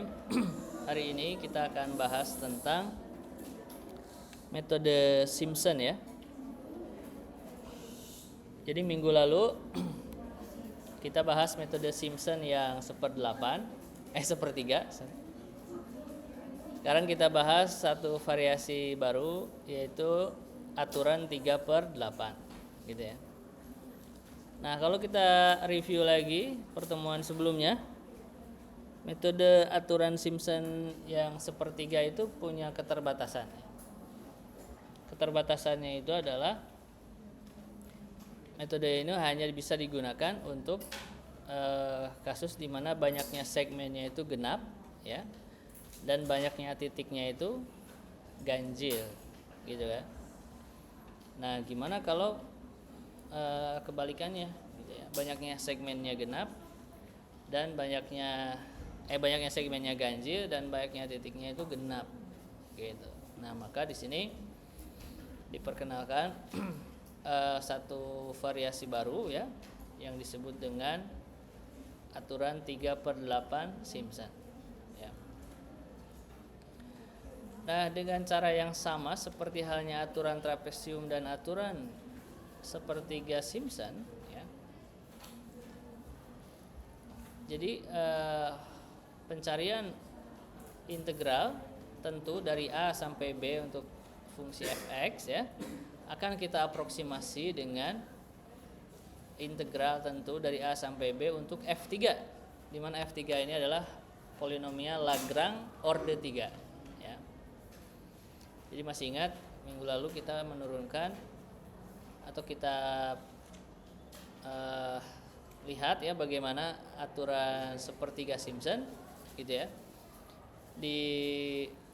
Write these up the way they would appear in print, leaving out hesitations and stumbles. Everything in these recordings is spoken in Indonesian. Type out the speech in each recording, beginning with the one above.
Bismillahirrahmanirrahim. Hari ini kita akan bahas tentang metode Simpson ya. Jadi minggu lalu kita bahas metode Simpson yang sepertiga. Sekarang kita bahas satu variasi baru, yaitu aturan 3/8 gitu ya. Nah, kalau kita review lagi pertemuan sebelumnya, metode aturan Simpson yang sepertiga itu punya keterbatasan. Keterbatasannya itu adalah metode ini hanya bisa digunakan untuk kasus di mana banyaknya segmennya itu genap ya, dan banyaknya titiknya itu ganjil gitu kan. Nah, gimana kalau kebalikannya gitu ya, banyaknya segmennya genap dan banyaknya segmennya ganjil dan banyaknya titiknya itu genap gitu. Nah, maka di sini diperkenalkan satu variasi baru ya, yang disebut dengan aturan 3/8 Simpson ya. Nah, dengan cara yang sama seperti halnya aturan trapesium dan aturan sepertiga Simpson ya. Jadi pencarian integral tentu dari A sampai B untuk fungsi fx ya akan kita aproksimasi dengan integral tentu dari A sampai B untuk f3, di mana f3 ini adalah polinomial Lagrange orde 3 ya. Jadi masih ingat minggu lalu kita menurunkan atau kita lihat ya bagaimana aturan sepertiga Simpson gitu ya.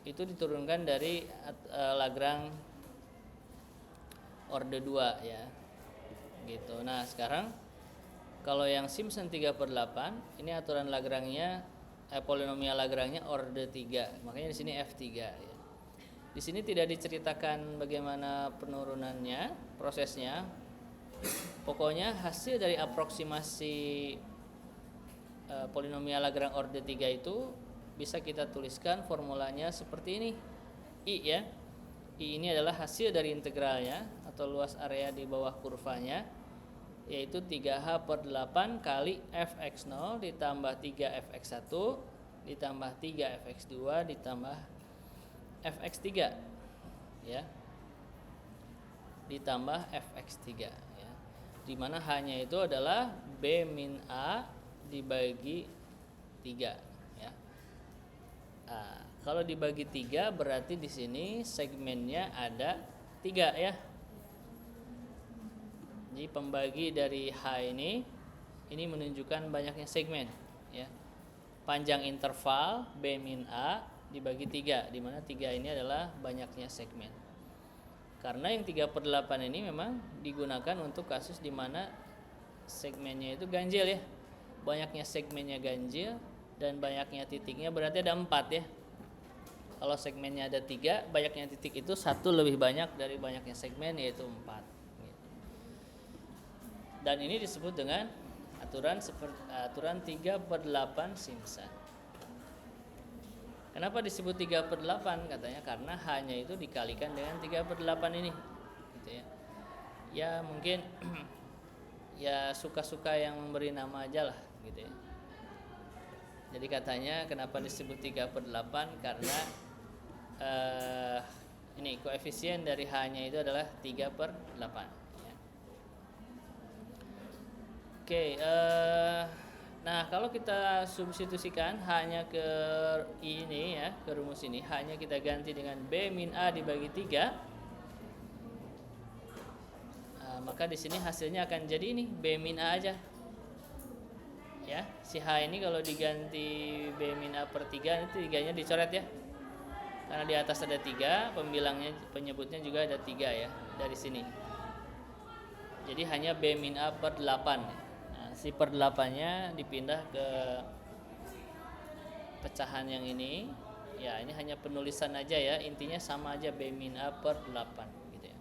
Itu diturunkan dari Lagrange orde 2 ya. Gitu. Nah, sekarang kalau yang Simpson 3/8 ini aturan Lagrange-nya polinomial Lagrange-nya orde 3. Makanya di sini F3 ya. Di sini tidak diceritakan bagaimana penurunannya, prosesnya. Pokoknya hasil dari aproksimasi polinomial Lagrange orde 3 itu bisa kita tuliskan formulanya seperti ini. I ya. I ini adalah hasil dari integralnya atau luas area di bawah kurvanya, yaitu 3h/8 kali fx0 ditambah 3fx1 ditambah 3fx2 ditambah fx3 ya, ditambah fx3 ya, dimana hanya itu adalah b min a dibagi 3 ya. Nah, kalau dibagi 3 berarti di sini segmennya ada 3 ya. Jadi pembagi dari H ini menunjukkan banyaknya segmen ya. Panjang interval B min A dibagi 3, di mana 3 ini adalah banyaknya segmen. Karena yang 3/8 ini memang digunakan untuk kasus di mana segmennya itu ganjil ya. Banyaknya segmennya ganjil dan banyaknya titiknya berarti ada 4 ya. Kalau segmennya ada 3, banyaknya titik itu 1 lebih banyak dari banyaknya segmen, yaitu 4. Dan ini disebut dengan aturan 3/8 Simpson. Kenapa disebut 3/8? Katanya karena hanya itu dikalikan dengan 3/8 ini gitu ya. Ya mungkin ya suka-suka yang memberi nama aja lah gitu ya. Jadi katanya kenapa disebut 3/8 karena ini koefisien dari H-nya itu adalah 3/8 ya. Oke, nah kalau kita substitusikan H-nya ke ini ya, ke rumus ini, H-nya kita ganti dengan B min A dibagi 3, maka di sini hasilnya akan jadi ini B min A aja ya. Si H ini kalau diganti B min A per 3, nanti 3-nya dicoret ya, karena di atas ada 3, pembilangnya penyebutnya juga ada 3 ya dari sini. Jadi hanya B min A per 8. Nah, si per 8-nya dipindah ke pecahan yang ini. Ya, ini hanya penulisan aja ya, intinya sama aja B min A per 8 gitu ya.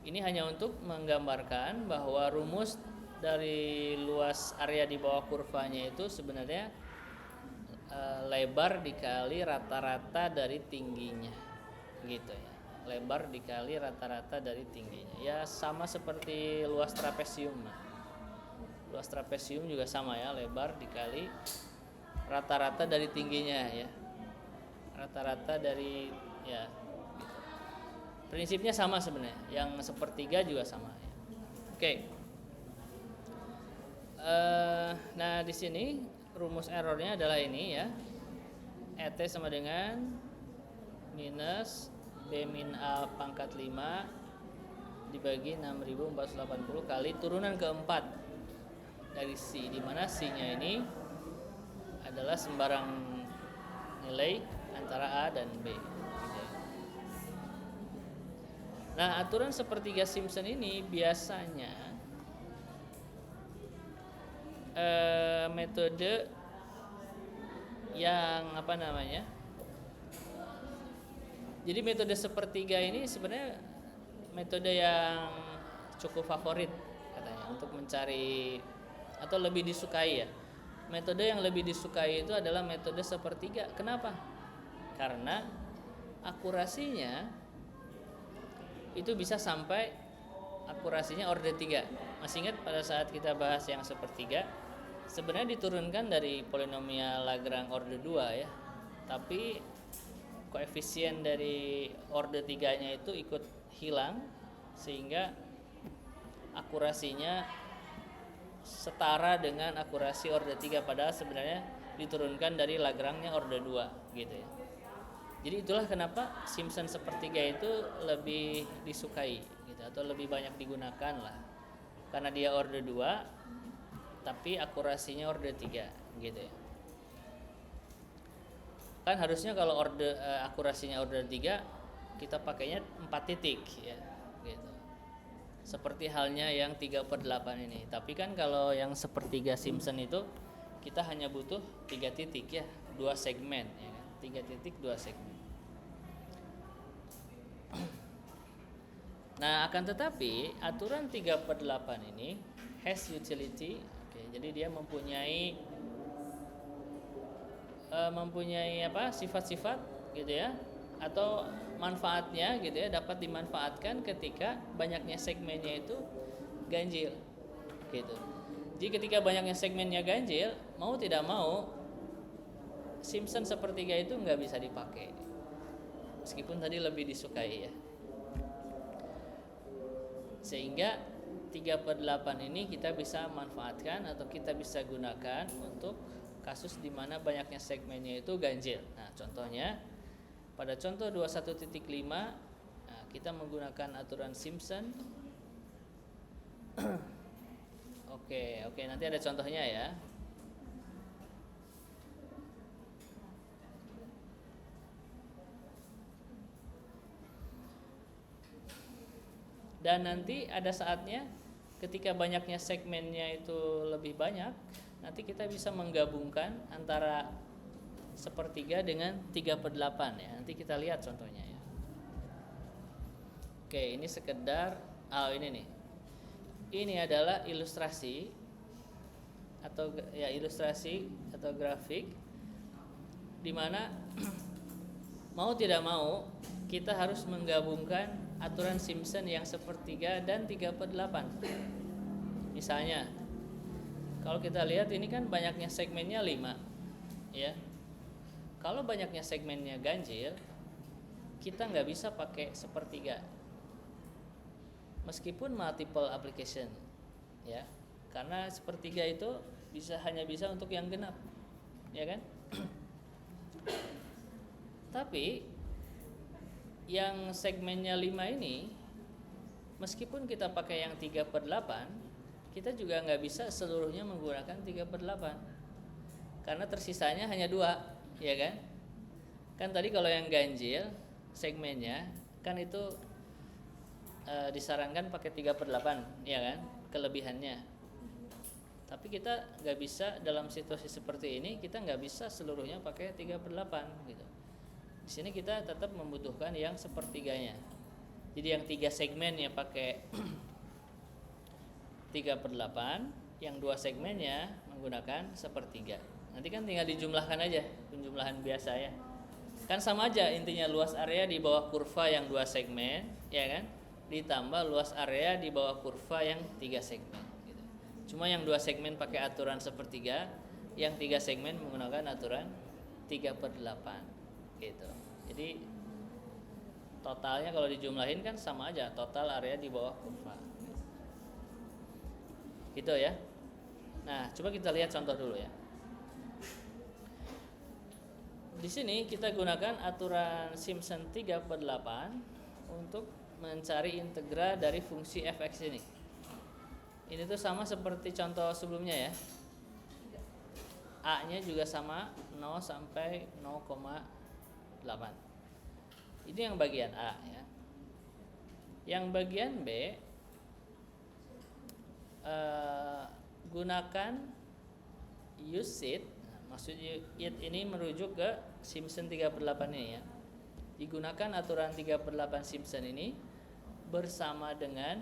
Ini hanya untuk menggambarkan bahwa rumus dari luas area di bawah kurvanya itu sebenarnya lebar dikali rata-rata dari tingginya, gitu ya. Lebar dikali rata-rata dari tingginya. Ya sama seperti luas trapesium. Luas trapesium juga sama ya, lebar dikali rata-rata dari tingginya ya. Rata-rata dari ya. Gitu. Prinsipnya sama sebenarnya. Yang sepertiga juga sama ya. Oke. Nah di sini rumus errornya adalah ini ya. ET sama dengan minus B min A pangkat 5 dibagi 6480 kali turunan keempat dari C, di mana C-nya ini adalah sembarang nilai antara A dan B. Nah, aturan sepertiga Simpson ini biasanya metode yang apa namanya? Jadi metode sepertiga ini sebenarnya metode yang cukup favorit katanya untuk mencari atau lebih disukai ya. Metode yang lebih disukai itu adalah metode sepertiga. Kenapa? Karena akurasinya itu bisa sampai akurasinya order 3. Masih ingat pada saat kita bahas yang sepertiga, sebenarnya diturunkan dari polinomial Lagrange order 2 ya. Tapi koefisien dari order 3-nya itu ikut hilang sehingga akurasinya setara dengan akurasi order 3, padahal sebenarnya diturunkan dari Lagrange-nya order 2 gitu ya. Jadi itulah kenapa Simpson sepertiga itu lebih disukai gitu, atau lebih banyak digunakan lah. Karena dia order 2 tapi akurasinya order 3 gitu ya. Kan harusnya kalau akurasinya order 3 kita pakainya 4 titik ya gitu. Seperti halnya yang 3/8 ini. Tapi kan kalau yang sepertiga Simpson itu kita hanya butuh 3 titik ya, 2 segmen ya kan. 3 titik 2 segmen. Nah, akan tetapi aturan 3/8 ini has utility. Oke, jadi dia mempunyai sifat-sifat gitu ya, atau manfaatnya gitu ya, dapat dimanfaatkan ketika banyaknya segmennya itu ganjil gitu. Jadi ketika banyaknya segmennya ganjil, mau tidak mau Simpson sepertiga itu nggak bisa dipakai, meskipun tadi lebih disukai ya. Sehingga 3/8 ini kita bisa manfaatkan atau kita bisa gunakan untuk kasus di mana banyaknya segmennya itu ganjil. Nah, contohnya pada contoh 21.5 kita menggunakan aturan Simpson. Oke, nanti ada contohnya ya. Dan nanti ada saatnya ketika banyaknya segmennya itu lebih banyak, nanti kita bisa menggabungkan antara sepertiga dengan 3/8 ya. Nanti kita lihat contohnya ya. Oke, ini sekedar ini nih. Ini adalah ilustrasi atau grafik di mana mau tidak mau kita harus menggabungkan aturan Simpson yang sepertiga dan 3/8. Misalnya kalau kita lihat ini kan banyaknya segmennya 5 ya. Kalau banyaknya segmennya ganjil, kita nggak bisa pakai sepertiga meskipun multiple application ya, karena sepertiga itu hanya bisa untuk yang genap ya kan. Tapi yang segmennya 5 ini, meskipun kita pakai yang 3/8, kita juga nggak bisa seluruhnya menggunakan 3/8 karena tersisanya hanya 2 ya kan. Kan tadi kalau yang ganjil segmennya kan itu disarankan pakai 3/8 ya kan, kelebihannya. Tapi kita nggak bisa dalam situasi seperti ini, kita nggak bisa seluruhnya pakai 3/8 gitu. Di sini kita tetap membutuhkan yang sepertiganya. Jadi yang 3 segmennya pakai 3/8, yang 2 segmennya menggunakan sepertiga Nanti kan tinggal dijumlahkan aja, penjumlahan biasa ya. Kan sama aja intinya, luas area di bawah kurva yang 2 segmen, ya kan? Ditambah luas area di bawah kurva yang 3 segmen gitu. Cuma yang 2 segmen pakai aturan sepertiga, yang 3 segmen menggunakan aturan 3/8 gitu. Jadi totalnya kalau dijumlahin kan sama aja, total area di bawah kurva. Gitu ya. Nah, coba kita lihat contoh dulu ya. Di sini kita gunakan aturan Simpson 3/8 untuk mencari integra dari fungsi fx ini. Ini tuh sama seperti contoh sebelumnya ya. A-nya juga sama 0 sampai 0,8. Ini yang bagian A ya. Yang bagian B gunakan use it. Maksudnya it ini merujuk ke Simpson 3/8 ini ya. Digunakan aturan 3/8 Simpson ini bersama dengan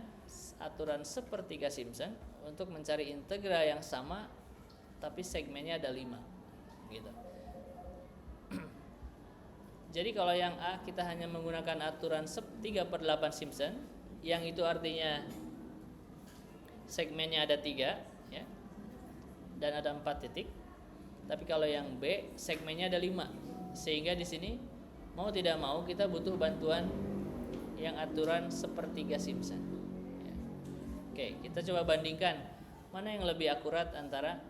aturan sepertiga Simpson untuk mencari integra yang sama tapi segmennya ada 5 gitu. Jadi kalau yang A kita hanya menggunakan aturan 3/8 Simpson, yang itu artinya segmennya ada 3 ya, dan ada 4 titik. Tapi kalau yang B segmennya ada 5, sehingga di sini mau tidak mau kita butuh bantuan yang aturan sepertiga Simpson ya. Oke, kita coba bandingkan mana yang lebih akurat antara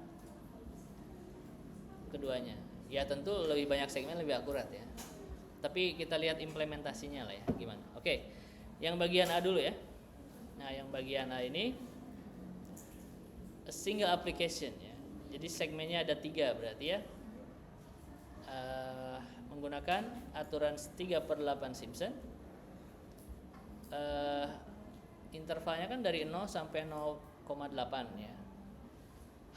keduanya. Ya tentu lebih banyak segmen lebih akurat ya, tapi kita lihat implementasinya lah ya gimana. Oke, yang bagian A dulu ya. Nah, yang bagian A ini a single application ya. Jadi segmennya ada 3 berarti ya. Menggunakan aturan 3/8 Simpson. Intervalnya kan dari 0 sampai 0,8 ya.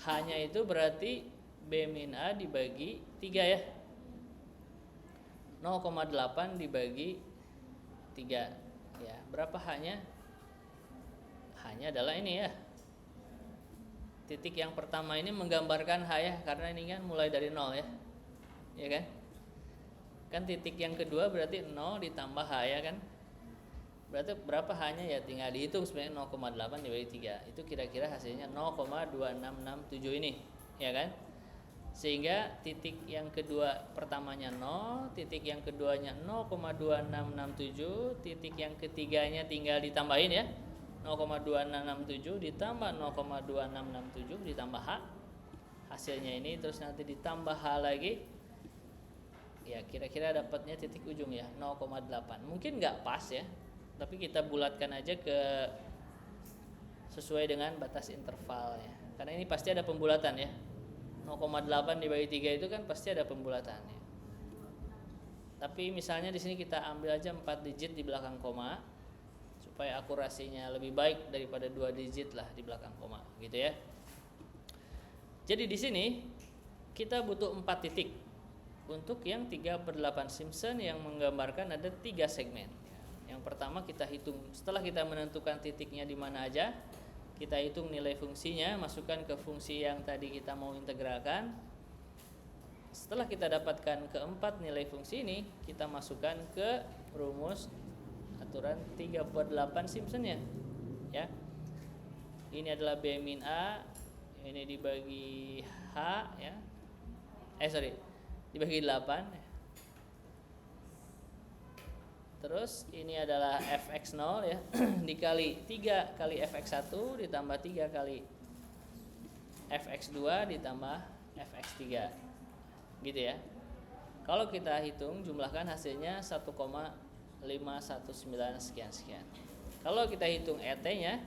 Hanya itu berarti B min A dibagi 3 ya. 0,8 dibagi 3 ya. Berapa hanya? Hanya adalah ini ya. Titik yang pertama ini menggambarkan H ya, karena ini kan mulai dari 0 ya. Ya kan? Kan titik yang kedua berarti 0 ditambah H ya kan? Berarti berapa H-nya ya, tinggal dihitung sebenarnya 0,8 dibagi 3. Itu kira-kira hasilnya 0,2667 ini, ya kan? Sehingga titik yang kedua pertamanya 0, titik yang keduanya 0,2667, titik yang ketiganya tinggal ditambahin ya. 0,2667 ditambah 0,2667 ditambah H, hasilnya ini, terus nanti ditambah H lagi ya, kira-kira dapatnya titik ujung ya 0,8. Mungkin nggak pas ya, tapi kita bulatkan aja ke sesuai dengan batas interval ya, karena ini pasti ada pembulatan ya. 0,8 dibagi 3 itu kan pasti ada pembulatan ya. Tapi misalnya di sini kita ambil aja 4 digit di belakang koma supaya akurasinya lebih baik daripada 2 digit lah di belakang koma gitu ya. Jadi di sini kita butuh 4 titik untuk yang 3/8 Simpson yang menggambarkan ada 3 segmen. Yang pertama kita hitung, setelah kita menentukan titiknya di mana aja, kita hitung nilai fungsinya, masukkan ke fungsi yang tadi kita mau integralkan. Setelah kita dapatkan keempat nilai fungsi ini, kita masukkan ke rumus aturan 3/8 Simpson ya. Ini adalah B min A, ini dibagi H ya. Dibagi 8. Terus ini adalah fx0 ya, dikali 3 kali fx1 ditambah 3 kali fx2 ditambah fx3 gitu ya. Kalau kita hitung jumlahkan hasilnya 1,519 sekian. Kalau kita hitung ET nya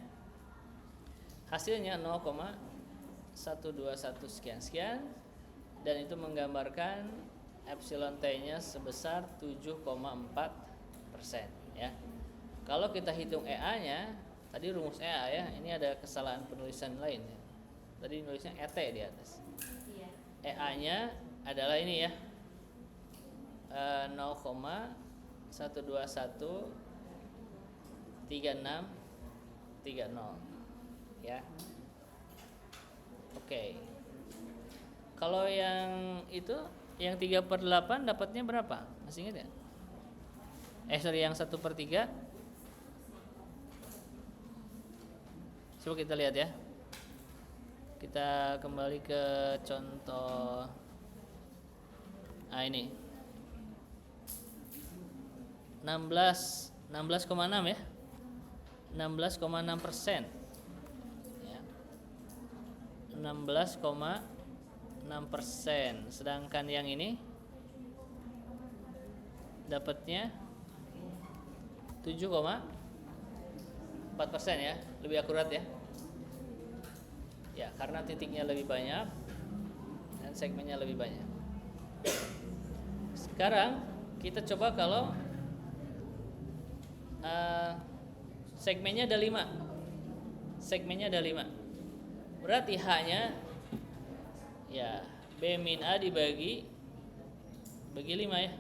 hasilnya 0,121 sekian, dan itu menggambarkan epsilon T nya sebesar 7,4% ya. Kalau kita hitung EA nya, tadi rumus EA ya, ini ada kesalahan penulisan lain ya. Tadi nulisnya ET di atas. EA nya adalah ini ya, 0,1213630 ya. Oke. Kalau yang itu yang 3/8 dapatnya berapa? Masih ingat ya? Sorry, yang 1/3. Coba kita lihat ya. Kita kembali ke contoh. Nah, ini 16,6 ya, 16,6%, ya. 16,6%. Sedangkan yang ini dapatnya 7,4% ya, lebih akurat ya. Ya, karena titiknya lebih banyak dan segmennya lebih banyak. Sekarang kita coba kalau segmennya ada 5. Segmennya ada 5. Berarti H-nya ya B min A dibagi 5 ya.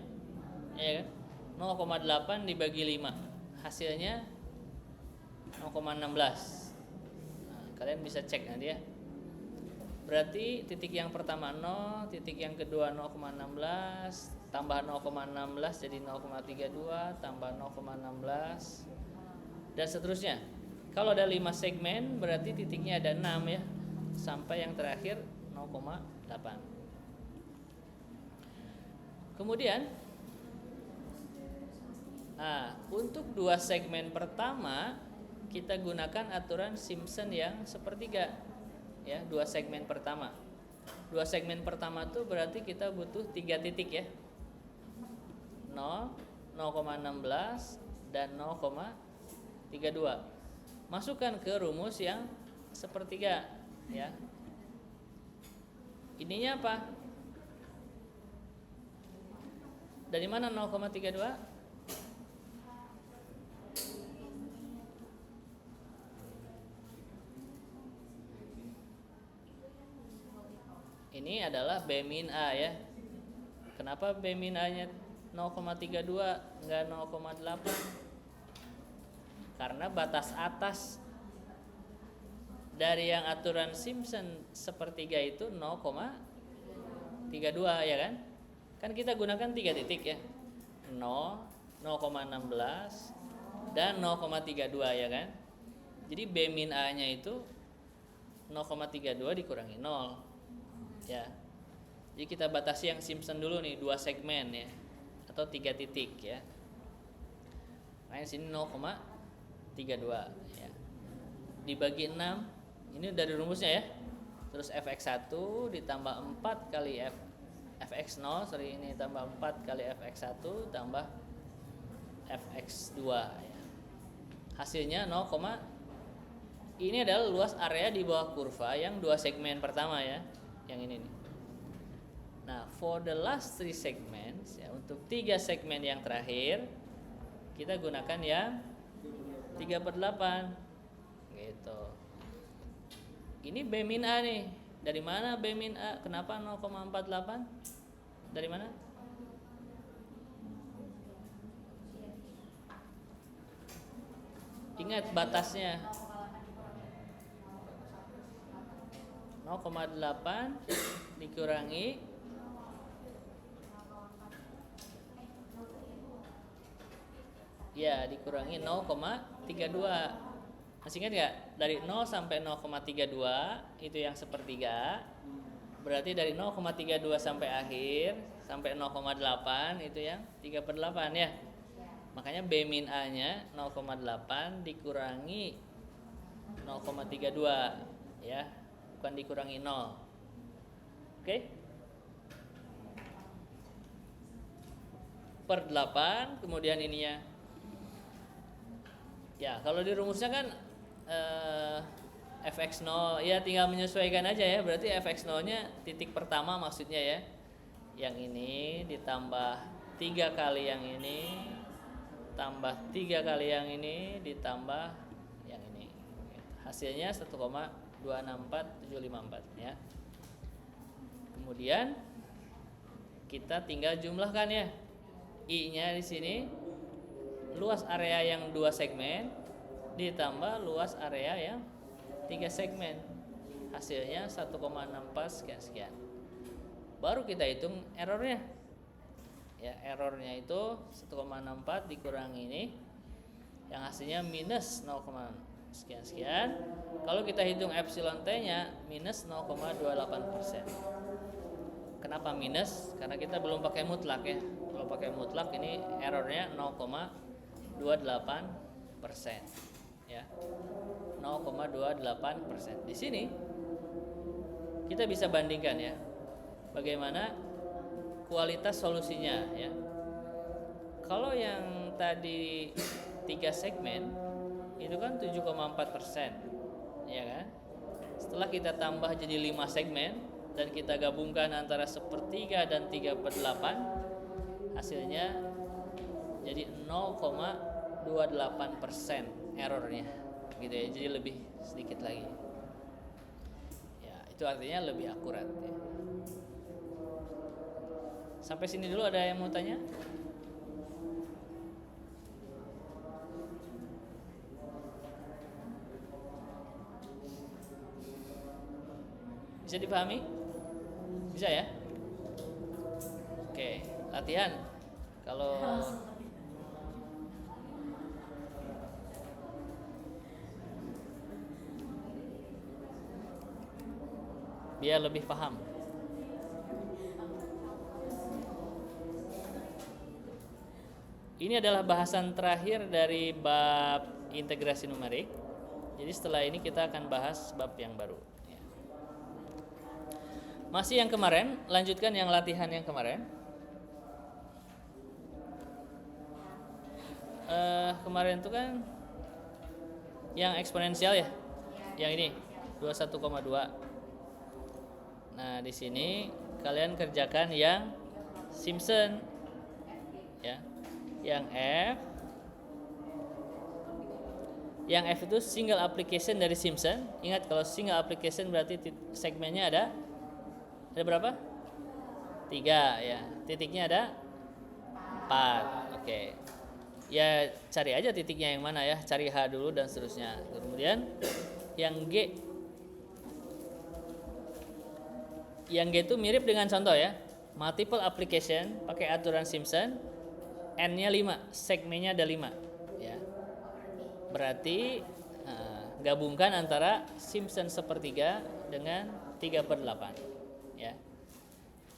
Ya kan? 0,8 dibagi 5. Hasilnya 0,16. Kalian bisa cek nanti ya. Berarti titik yang pertama 0, titik yang kedua 0,16, tambah 0,16 jadi 0,32, tambah 0,16 dan seterusnya. Kalau ada 5 segmen berarti titiknya ada 6 ya, sampai yang terakhir 0,8. Kemudian untuk 2 segmen pertama kita gunakan aturan Simpson yang sepertiga ya. 2 segmen pertama. 2 segmen pertama tuh berarti kita butuh 3 titik ya. 0, 0,16 dan 0,32. Masukkan ke rumus yang sepertiga ya. Ininya apa? Dari mana 0,32? Ini adalah B min A ya. Kenapa B min A nya 0,32 enggak 0,8? Karena batas atas dari yang aturan Simpson sepertiga itu 0,32 ya kan? Kan kita gunakan 3 titik ya. 0, 0,16 dan 0,32 ya kan? Jadi B min A nya itu 0,32 dikurangi 0 ya. Jadi kita batasi yang Simpson dulu nih, 2 segmen ya, atau 3 titik ya. Nah sini 0,32 ya. Dibagi 6, ini dari rumusnya ya. Terus fx1 ditambah 4 kali fx0, ini tambah 4 kali fx1 tambah fx2 ya. Hasilnya 0, ini adalah luas area di bawah kurva yang 2 segmen pertama ya. Yang ini nih. Nah, for the last 3 segments ya, untuk 3 segmen yang terakhir kita gunakan yang 3/8 gitu. Ini B min A nih. Dari mana B min A? Kenapa 0,48? Dari mana? Ingat batasnya 0,8 dikurangi ya, dikurangi 0,32. Masih ingat gak? Dari 0 sampai 0,32 itu yang sepertiga. Berarti dari 0,32 sampai akhir sampai 0,8 itu yang 3/8 ya. Makanya B min A nya 0,8 dikurangi 0,32 ya, bukan dikurangi 0. Oke? Per 8, kemudian ininya. Ya, kalau di rumusnya kan fx0 ya tinggal menyesuaikan aja ya. Berarti fx0-nya titik pertama maksudnya ya. Yang ini ditambah 3 kali yang ini, tambah 3 kali yang ini, ditambah yang ini. Hasilnya 1,264754 ya. Kemudian kita tinggal jumlahkan ya. I-nya di sini luas area yang 2 segmen ditambah luas area yang 3 segmen. Hasilnya 1,64 sekian. baru kita hitung errornya. Ya, errornya itu 1,64 dikurangi ini, yang hasilnya minus 0, sekian. Kalau kita hitung epsilon t-nya minus 0,28%. Kenapa minus? Karena kita belum pakai mutlak ya. Kalau pakai mutlak ini errornya 0,28%. Ya. 0,28%. Di sini kita bisa bandingkan ya. Bagaimana kualitas solusinya ya. Kalau yang tadi 3 segmen itu kan 7,4%, ya kan? Setelah kita tambah jadi 5 segmen dan kita gabungkan antara 1/3 dan 3/8, hasilnya jadi 0,28% errornya, gitu ya. Jadi lebih sedikit lagi. Ya, itu artinya lebih akurat. Ya. Sampai sini dulu, ada yang mau tanya? Bisa dipahami? Bisa ya? Oke, latihan. Kalau biar lebih paham. Ini adalah bahasan terakhir dari bab integrasi numerik. Jadi setelah ini kita akan bahas bab yang baru. Masih yang kemarin, lanjutkan yang latihan yang kemarin. Kemarin itu kan yang eksponensial ya, yang ini 21,2. Nah di sini kalian kerjakan yang Simpson, ya, yang F itu single application dari Simpson. Ingat kalau single application berarti segmennya ada berapa? 3 ya. Titiknya ada 4. Oke. Ya cari aja titiknya yang mana ya. Cari H dulu dan seterusnya. Kemudian yang G. Yang G itu mirip dengan contoh ya. Multiple application pakai aturan Simpson. N-nya 5, segmennya ada 5 ya. Berarti gabungkan antara Simpson 1/3 dengan 3/8. Ya.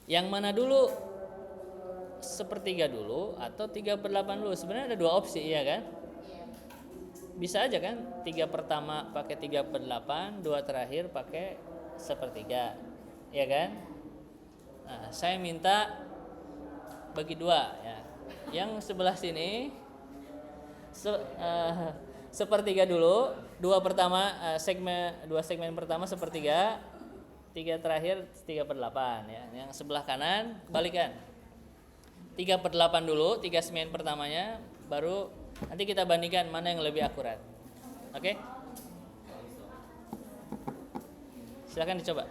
Yang mana dulu? 1/3 dulu atau 3/8 dulu? Sebenarnya ada 2 opsi ya kan? Bisa aja kan? 3 pertama pakai 3/8, 2 terakhir pakai 1/3. Ya kan? Nah, saya minta bagi 2 ya. Yang sebelah sini 1/3 dulu, 2 segmen pertama 1/3, 3 terakhir 3/8 ya. Yang sebelah kanan balikan. 3/8 dulu, 3 segmen pertamanya, baru nanti kita bandingkan mana yang lebih akurat. Oke? Silakan dicoba.